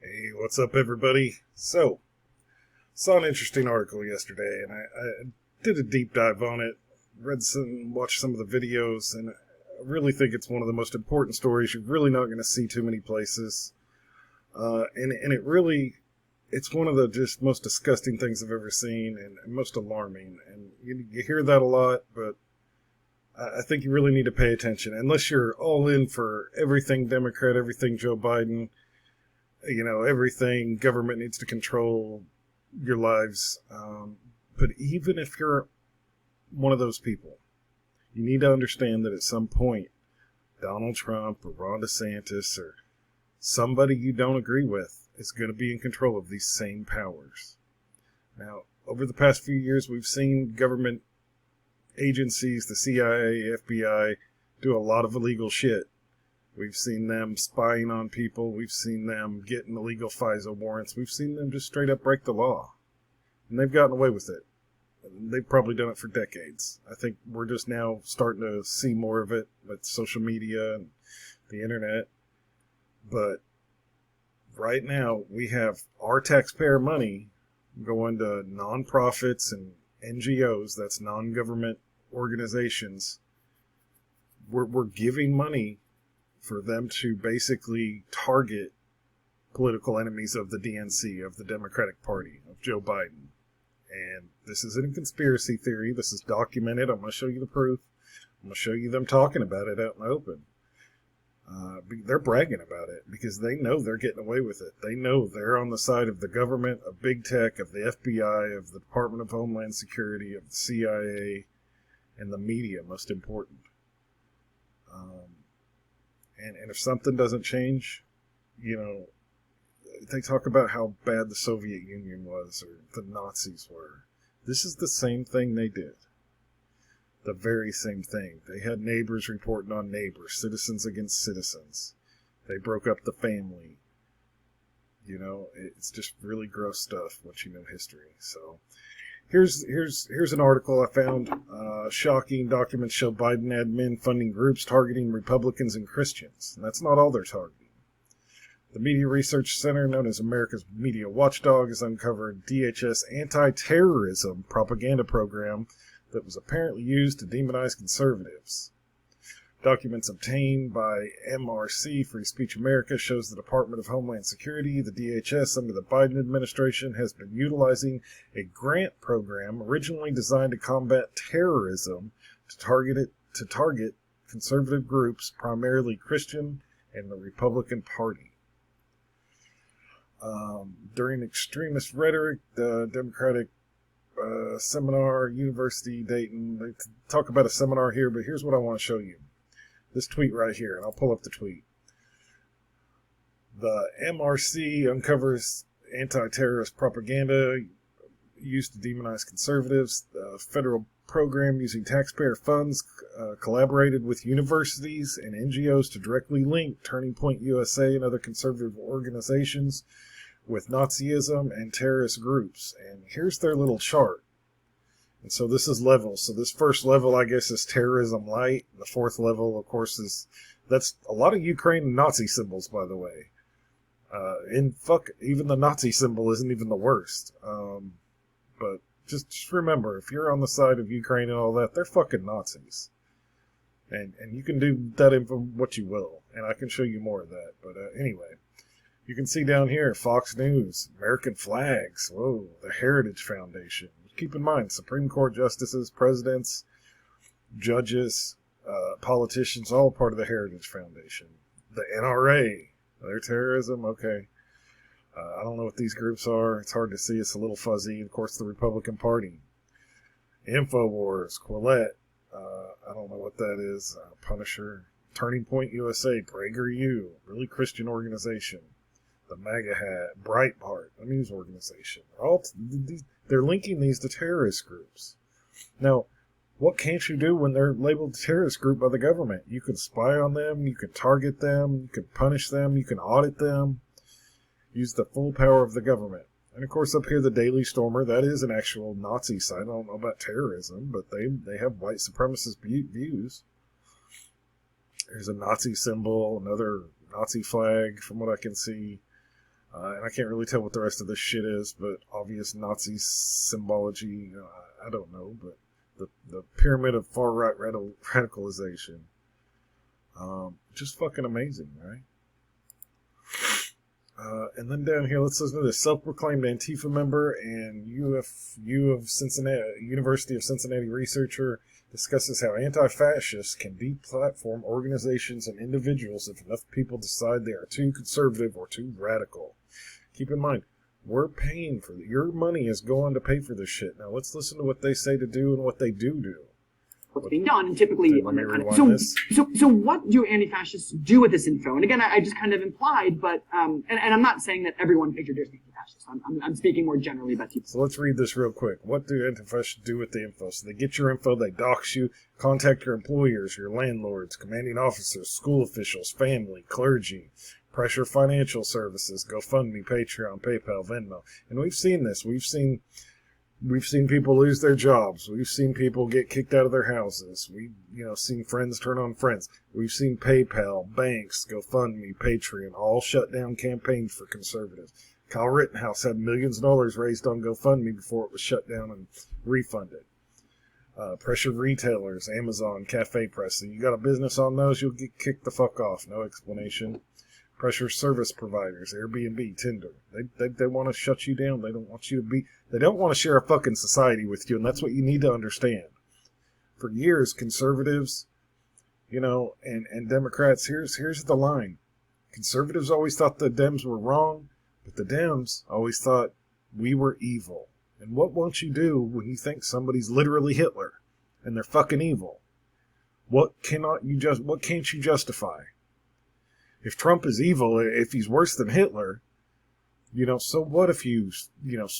Hey, what's up, everybody? So, saw an interesting article yesterday, and I did a deep dive on it, watched some of the videos, and I really think it's one of the most important stories you're really not going to see too many places. And it's one of the just most disgusting things I've ever seen, and most alarming. And you hear that a lot, but I think you really need to pay attention. Unless you're all in for everything Democrat, everything Joe Biden, everything government needs to control your lives. But even if you're one of those people, you need to understand that at some point, Donald Trump or Ron DeSantis or somebody you don't agree with is going to be in control of these same powers. Now, over the past few years, we've seen government agencies, the CIA, FBI, do a lot of illegal shit. We've seen them spying on people. We've seen them getting illegal FISA warrants. We've seen them just straight up break the law. And they've gotten away with it. They've probably done it for decades. I think we're just now starting to see more of it with social media and the internet. But right now, we have our taxpayer money going to nonprofits and NGOs, that's non-government organizations. We're giving money for them to basically target political enemies of the DNC, of the Democratic Party, of Joe Biden. And this isn't a conspiracy theory. This is documented. I'm going to show you the proof. I'm going to show you them talking about it out in the open. They're bragging about it because they know they're getting away with it. They know they're on the side of the government, of big tech, of the FBI, of the Department of Homeland Security, of the CIA, and the media, most important. And if something doesn't change, they talk about how bad the Soviet Union was or the Nazis were. This is the same thing they did. The very same thing. They had neighbors reporting on neighbors, citizens against citizens. They broke up the family. It's just really gross stuff once you know history. So here's an article I found. Shocking documents show Biden admin funding groups targeting Republicans and Christians. And that's not all they're targeting. The Media Research Center, known as America's Media Watchdog, has uncovered DHS anti-terrorism propaganda program that was apparently used to demonize conservatives. Documents obtained by MRC, Free Speech America, shows the Department of Homeland Security, the DHS under the Biden administration, has been utilizing a grant program originally designed to combat terrorism to target conservative groups, primarily Christian and the Republican Party. During extremist rhetoric, the Democratic seminar, University, Dayton, they talk about a seminar here, but here's what I want to show you. This tweet right here, and I'll pull up the tweet. The MRC uncovers anti-terrorist propaganda used to demonize conservatives. The federal program using taxpayer funds collaborated with universities and NGOs to directly link Turning Point USA and other conservative organizations with Nazism and terrorist groups. And here's their little chart. And so this is levels. So this first level, I guess, is terrorism light. The fourth level, of course, that's a lot of Ukraine Nazi symbols, by the way. Even the Nazi symbol isn't even the worst. But just remember, if you're on the side of Ukraine and all that, they're fucking Nazis. And you can do that info what you will. And I can show you more of that. But anyway, you can see down here, Fox News, American flags. Whoa, the Heritage Foundation. Keep in mind, Supreme Court justices, presidents, judges, politicians, all part of the Heritage Foundation. The NRA, they're terrorism, okay. I don't know what these groups are. It's hard to see. It's a little fuzzy. Of course, the Republican Party. InfoWars, Quillette, I don't know what that is. Punisher, Turning Point USA, PragerU, really Christian organization. The MAGA Hat, Breitbart, a news organization. They're linking these to terrorist groups. Now, what can't you do when they're labeled a terrorist group by the government? You can spy on them, you can target them, you can punish them, you can audit them, use the full power of the government. And of course up here, the Daily Stormer, that is an actual Nazi site. I don't know about terrorism, but they have white supremacist views. There's a Nazi symbol, another Nazi flag from what I can see. And I can't really tell what the rest of this shit is, but obvious Nazi symbology, I don't know, but the pyramid of far-right radicalization. Just fucking amazing, right? And then down here, let's listen to this. Self-proclaimed Antifa member and University of Cincinnati researcher discusses how anti-fascists can deplatform organizations and individuals if enough people decide they are too conservative or too radical. Keep in mind, we're paying for it. Your money is going to pay for this shit. Now let's listen to what they say to do and what they do. What's being done, and typically on that kind of, so what do anti-fascists do with this info? And again, I just kind of implied, but and I'm not saying that everyone thinks you're just anti-fascist. I'm speaking more generally about people. So let's read this real quick. What do anti-fascists do with the info? So they get your info, they dox you, contact your employers, your landlords, commanding officers, school officials, family, clergy, pressure financial services, GoFundMe, Patreon, PayPal, Venmo, and we've seen this. We've seen people lose their jobs. We've seen people get kicked out of their houses. We've, seen friends turn on friends. We've seen PayPal, banks, GoFundMe, Patreon, all shut down campaigns for conservatives. Kyle Rittenhouse had millions of dollars raised on GoFundMe before it was shut down and refunded. Pressured retailers, Amazon, Cafe Press. So you got a business on those, you'll get kicked the fuck off. No explanation. Pressure service providers, Airbnb, Tinder. They want to shut you down. They don't want you to be. They don't want to share a fucking society with you, and that's what you need to understand. For years, conservatives, and Democrats. Here's the line. Conservatives always thought the Dems were wrong, but the Dems always thought we were evil. And what won't you do when you think somebody's literally Hitler and they're fucking evil? What can't you justify? If Trump is evil, if he's worse than Hitler, so what if you,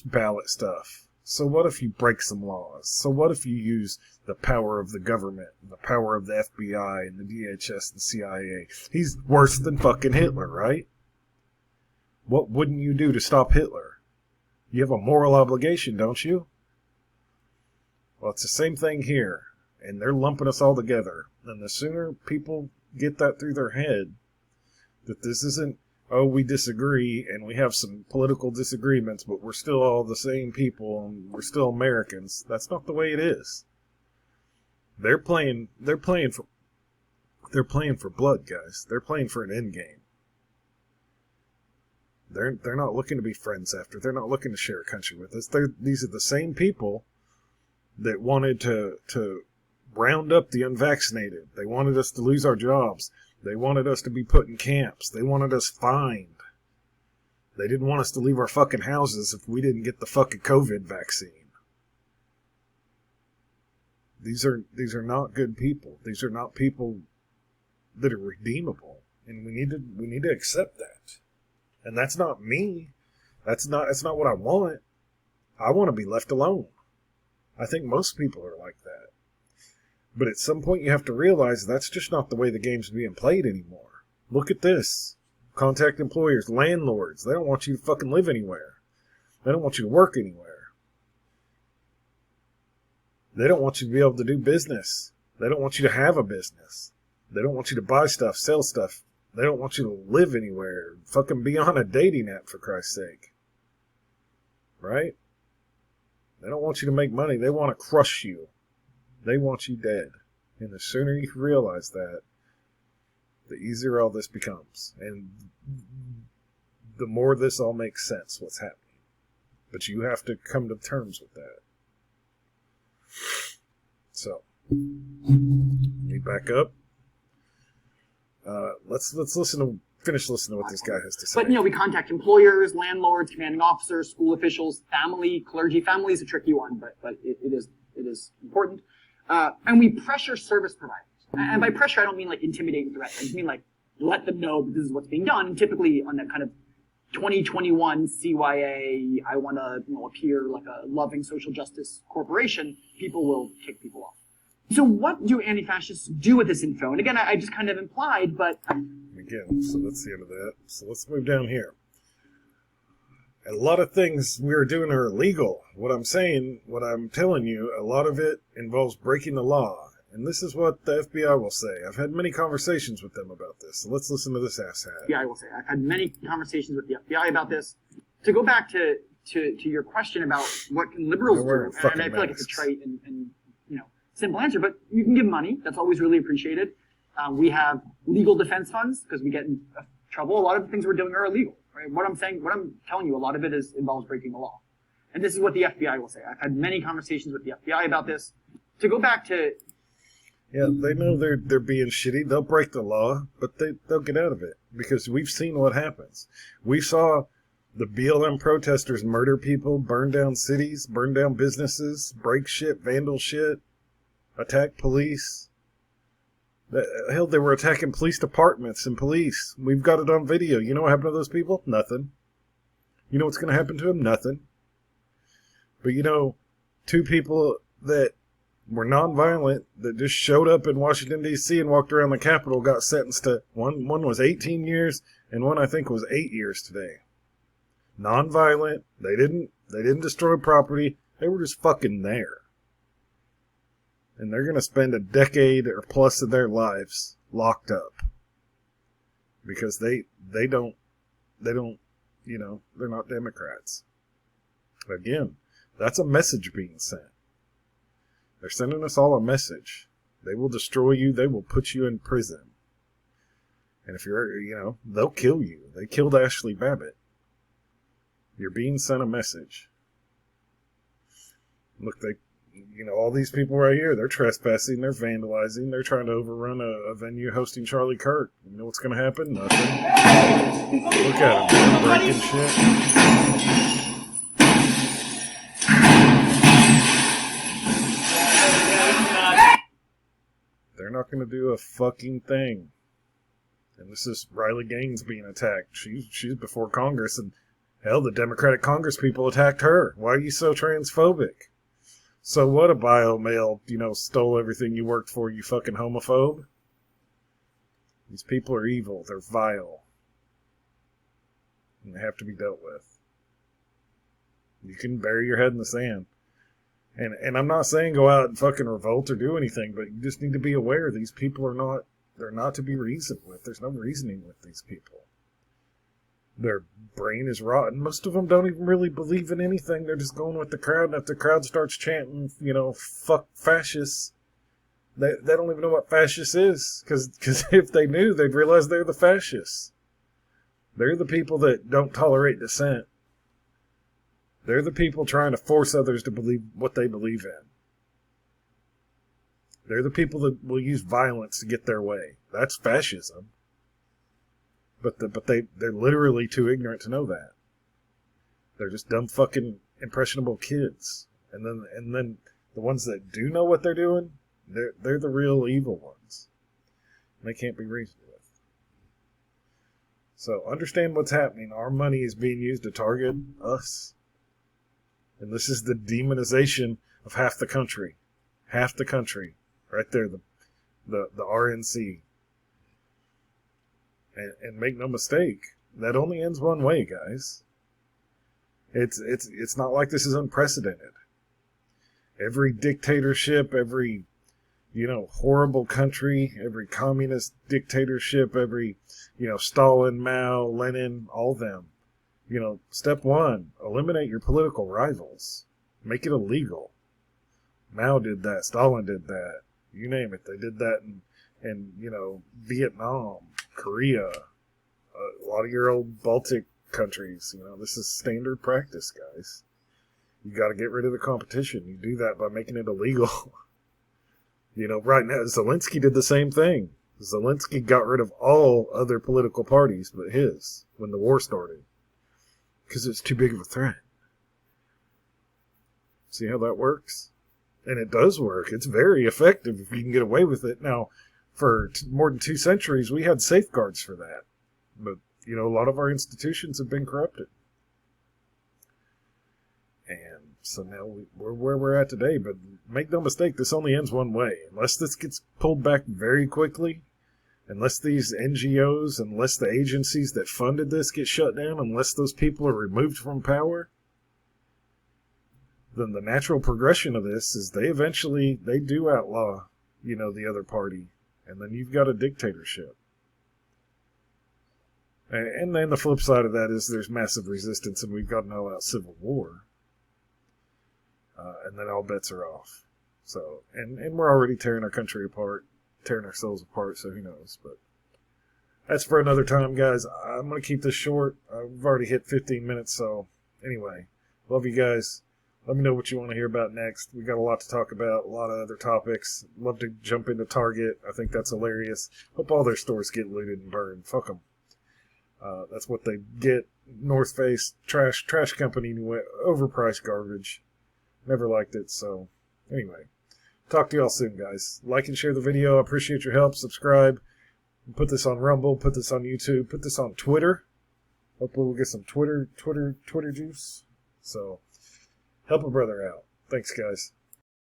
ballot stuff? So what if you break some laws? So what if you use the power of the government, the power of the FBI and the DHS and the CIA? He's worse than fucking Hitler, right? What wouldn't you do to stop Hitler? You have a moral obligation, don't you? Well, it's the same thing here, and they're lumping us all together. And the sooner people get that through their head, that this isn't, we disagree and we have some political disagreements, but we're still all the same people and we're still Americans. That's not the way it is. They're playing for blood, guys. They're playing for an end game. They're not looking to be friends after. They're not looking to share a country with us. These are the same people that wanted to round up the unvaccinated. They wanted us to lose our jobs. They wanted us to be put in camps. They wanted us fined. They didn't want us to leave our fucking houses if we didn't get the fucking COVID vaccine. These are not good people. These are not people that are redeemable, and we need to accept that. And that's not me. That's not what I want. I want to be left alone. I think most people are like that. But at some point you have to realize that's just not the way the game's being played anymore. Look at this. Contact employers, landlords. They don't want you to fucking live anywhere. They don't want you to work anywhere. They don't want you to be able to do business. They don't want you to have a business. They don't want you to buy stuff, sell stuff. They don't want you to live anywhere. Fucking be on a dating app, for Christ's sake. Right? They don't want you to make money. They want to crush you. They want you dead. And the sooner you realize that, the easier all this becomes. And the more this all makes sense, what's happening. But you have to come to terms with that. So, let me back up. Let's finish listening to what this guy has to say. But, we contact employers, landlords, commanding officers, school officials, family, clergy. Family is a tricky one, but it is important. And we pressure service providers. And by pressure, I don't mean like intimidate and threat. I just mean like let them know that this is what's being done. And typically on that kind of 2021 CYA, I want to appear like a loving social justice corporation, people will kick people off. So what do anti-fascists do with this info? And again, I just kind of implied, but... Again, so that's the end of that. So let's move down here. A lot of things we are doing are illegal. What I'm telling you, a lot of it involves breaking the law. And this is what the FBI will say. I've had many conversations with them about this. So let's listen to this asshat. Yeah, I will say. I've had many conversations with the FBI about this. To go back to your question about what can liberals do, and I feel like it's a trite and simple answer, but you can give money. That's always really appreciated. We have legal defense funds because we get in trouble. A lot of the things we're doing are illegal. Right? What I'm telling you, a lot of it involves breaking the law. And this is what the FBI will say. I've had many conversations with the FBI about this. To go back to... Yeah, they know they're being shitty. They'll break the law, but they'll get out of it because we've seen what happens. We saw the BLM protesters murder people, burn down cities, burn down businesses, break shit, vandal shit, attack police. Hell, they were attacking police departments and police. We've got it on video. You know what happened to those people? Nothing. You know what's going to happen to them? Nothing. But two people that were nonviolent, that just showed up in Washington, D.C. and walked around the Capitol, got sentenced to, one was 18 years, and one I think was 8 years today. Nonviolent. They didn't destroy property. They were just fucking there. And they're going to spend a decade or plus of their lives locked up. Because they're not Democrats. Again, that's a message being sent. They're sending us all a message. They will destroy you. They will put you in prison. And if you're, they'll kill you. They killed Ashley Babbitt. You're being sent a message. Look, all these people right here, they're trespassing, they're vandalizing, they're trying to overrun a venue hosting Charlie Kirk. You know what's going to happen? Nothing. Look at them, they're breaking shit. They're not going to do a fucking thing. And this is Riley Gaines being attacked. She's before Congress, and hell, the Democratic Congress people attacked her. Why are you so transphobic? So what, a bio male, stole everything you worked for, you fucking homophobe? These people are evil. They're vile. And they have to be dealt with. You can bury your head in the sand. And I'm not saying go out and fucking revolt or do anything, but you just need to be aware these people they're not to be reasoned with. There's no reasoning with these people. Their brain is rotten. Most of them don't even really believe in anything. They're just going with the crowd, and if the crowd starts chanting, fuck fascists, they don't even know what fascist is, because if they knew, they'd realize they're the fascists. They're the people that don't tolerate dissent. They're the people trying to force others to believe what they believe in. They're the people that will use violence to get their way. That's fascism. But they're literally too ignorant to know that. They're just dumb fucking impressionable kids. And then the ones that do know what they're doing, they're the real evil ones. And they can't be reasoned with. So understand what's happening. Our money is being used to target us. And this is the demonization of half the country. Half the country. Right there, the RNC. And make no mistake, that only ends one way, guys. It's not like this is unprecedented. Every dictatorship, every horrible country, every communist dictatorship, every Stalin, Mao, Lenin, all them. Step one, eliminate your political rivals. Make it illegal. Mao did that. Stalin did that. You name it. They did that in Vietnam, Korea, a lot of your old Baltic countries. This is standard practice, guys. You got to get rid of the competition. You do that by making it illegal. Right now, Zelensky did the same thing. Zelensky got rid of all other political parties but his when the war started. Because it's too big of a threat. See how that works? And it does work. It's very effective if you can get away with it. Now, for more than 2 centuries, we had safeguards for that. But, a lot of our institutions have been corrupted. And so now we're where we're at today. But make no mistake, this only ends one way. Unless this gets pulled back very quickly, unless these NGOs, unless the agencies that funded this get shut down, unless those people are removed from power, then the natural progression of this is they do outlaw, the other party. And then you've got a dictatorship. And then the flip side of that is there's massive resistance and we've got an all-out civil war. And then all bets are off. So, and we're already tearing our country apart, tearing ourselves apart, so who knows. But that's for another time, guys. I'm going to keep this short. I've already hit 15 minutes, so anyway, love you guys. Let me know what you want to hear about next. We got a lot to talk about, a lot of other topics. Love to jump into Target. I think that's hilarious. Hope all their stores get looted and burned. Fuck them. That's what they get. North Face, trash company, overpriced garbage. Never liked it, so anyway. Talk to y'all soon, guys. Like and share the video. I appreciate your help. Subscribe. Put this on Rumble. Put this on YouTube. Put this on Twitter. Hopefully we'll get some Twitter juice. So help a brother out. Thanks, guys.